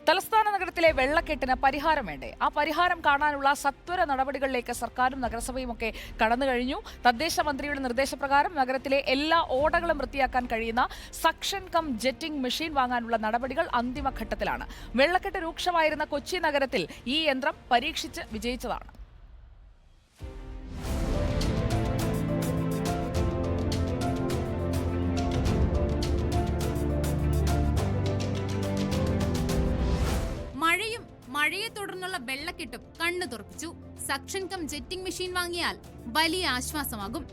തലസ്ഥാന നഗരത്തിലെ വെള്ളക്കെട്ടിന് പരിഹാരം വേണ്ടേ? ആ പരിഹാരം കാണാനുള്ള സത്വര നടപടികളിലേക്ക് സർക്കാരും നഗരസഭയും ഒക്കെ കടന്നു കഴിഞ്ഞു. തദ്ദേശ മന്ത്രിയുടെ നിർദ്ദേശപ്രകാരം നഗരത്തിലെ എല്ലാ ഓടകളും വൃത്തിയാക്കാൻ കഴിയുന്ന സക്ഷൻ കം ജെറ്റിംഗ് മെഷീൻ വാങ്ങാനുള്ള നടപടികൾ അന്തിമഘട്ടത്തിലാണ്. വെള്ളക്കെട്ട് രൂക്ഷമായിരുന്ന കൊച്ചി നഗരത്തിൽ ഈ യന്ത്രം പരീക്ഷിച്ച് വിജയിച്ചതാണ്. മഴയെ തുടർന്നുള്ള വെള്ളക്കെട്ടും കണ്ണു തുറപ്പിച്ചു. സക്ഷൻ കം ജെറ്റിംഗ് മെഷീൻ വാങ്ങിയാൽ വലിയ ആശ്വാസമാകും.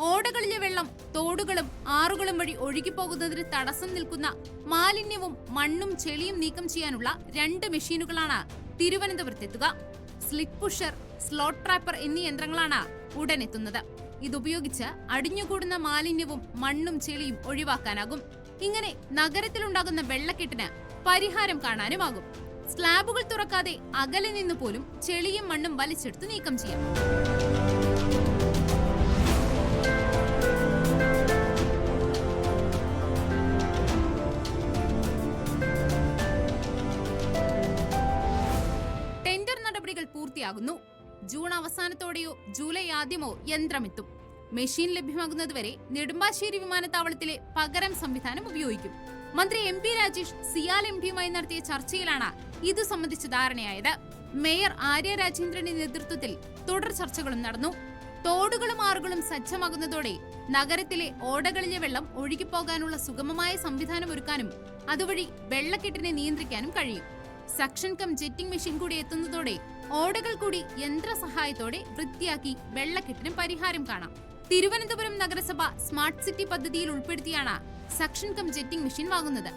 ഓടകളിലെ വെള്ളം തോടുകളും ആറുകളും വഴി ഒഴുകിപ്പോകുന്നതിന് തടസ്സം നിൽക്കുന്ന മാലിന്യവും മണ്ണും ചെളിയും നീക്കം ചെയ്യാനുള്ള 2 മെഷീനുകളാണ് തിരുവനന്തപുരത്തെത്തുക. സ്ലിപ്പ് പുഷർ, സ്ലോട്ട് ട്രാപ്പർ എന്നീ യന്ത്രങ്ങളാണ് ഉടനെത്തുന്നത്. ഇതുപയോഗിച്ച് അടിഞ്ഞുകൂടുന്ന മാലിന്യവും മണ്ണും ചെളിയും ഒഴിവാക്കാനാകും. ഇങ്ങനെ നഗരത്തിലുണ്ടാകുന്ന വെള്ളക്കെട്ടിന് പരിഹാരം കാണാനുമാകും. സ്ലാബുകൾ തുറക്കാതെ അകലെ നിന്ന് പോലും ചെളിയും മണ്ണും വലിച്ചെടുത്ത് നീക്കം ചെയ്യാം. ടെൻഡർ നടപടികൾ പൂർത്തിയാകുന്നു. ജൂൺ അവസാനത്തോടെയോ ജൂലൈ ആദ്യമോ യന്ത്രമെത്തും. മെഷീൻ ലഭ്യമാകുന്നതുവരെ നെടുമ്പാശ്ശേരി വിമാനത്താവളത്തിലെ പകരം സംവിധാനം ഉപയോഗിക്കും. മന്ത്രി MP രാജേഷ് സിയാൽ MDയുമായി നടത്തിയ ചർച്ചയിലാണ് ഇതു സംബന്ധിച്ച് ധാരണയായത്. മേയർ ആര്യ രാജേന്ദ്രന്റെ നേതൃത്വത്തിൽ തുടർ ചർച്ചകളും നടന്നു. തോടുകളും ആറുകളും സജ്ജമാകുന്നതോടെ നഗരത്തിലെ ഓടകളിലെ വെള്ളം ഒഴുകിപ്പോകാനുള്ള സുഗമമായ സംവിധാനം ഒരുക്കാനും അതുവഴി വെള്ളക്കെട്ടിനെ നിയന്ത്രിക്കാനും കഴിയും. സക്ഷൻ കം ജെറ്റിംഗ് മെഷീൻ കൂടി എത്തുന്നതോടെ ഓടകൾ കൂടി യന്ത്ര സഹായത്തോടെ വൃത്തിയാക്കി വെള്ളക്കെട്ടിന് പരിഹാരം കാണാം. തിരുവനന്തപുരം നഗരസഭ സ്മാർട്ട് സിറ്റി പദ്ധതിയിൽ ഉൾപ്പെടുത്തിയാണ് സക്ഷൻ കം ജെറ്റിംഗ് മെഷീൻ വാങ്ങുന്നത്.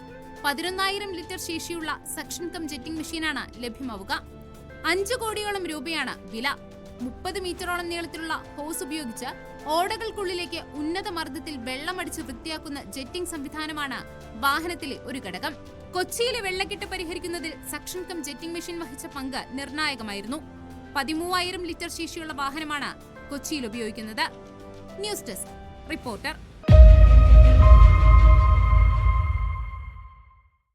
11,000 ലിറ്റർ ശേഷിയുള്ള സക്ഷൻ കം ജെറ്റിംഗ് മെഷീനാണ് ലഭ്യമാവുക. 5 കോടിയോളം രൂപയാണ് വില. 30 മീറ്ററോളം നീളത്തിലുള്ള ഹോസ് ഉപയോഗിച്ച് ഓടകൾക്കുള്ളിലേക്ക് ഉന്നത മർദ്ദത്തിൽ വെള്ളമടിച്ച് വൃത്തിയാക്കുന്ന ജെറ്റിംഗ് സംവിധാനമാണ് വാഹനത്തിലെ ഒരു ഘടകം. കൊച്ചിയിലെ വെള്ളക്കെട്ട് പരിഹരിക്കുന്നതിൽ സക്ഷൻ കം ജെറ്റിംഗ് മെഷീൻ വഹിച്ച പങ്ക് നിർണായകമായിരുന്നു. 13,000 ലിറ്റർ ശേഷിയുള്ള വാഹനമാണ് കൊച്ചിയിൽ ഉപയോഗിക്കുന്നത്. News desk reporter.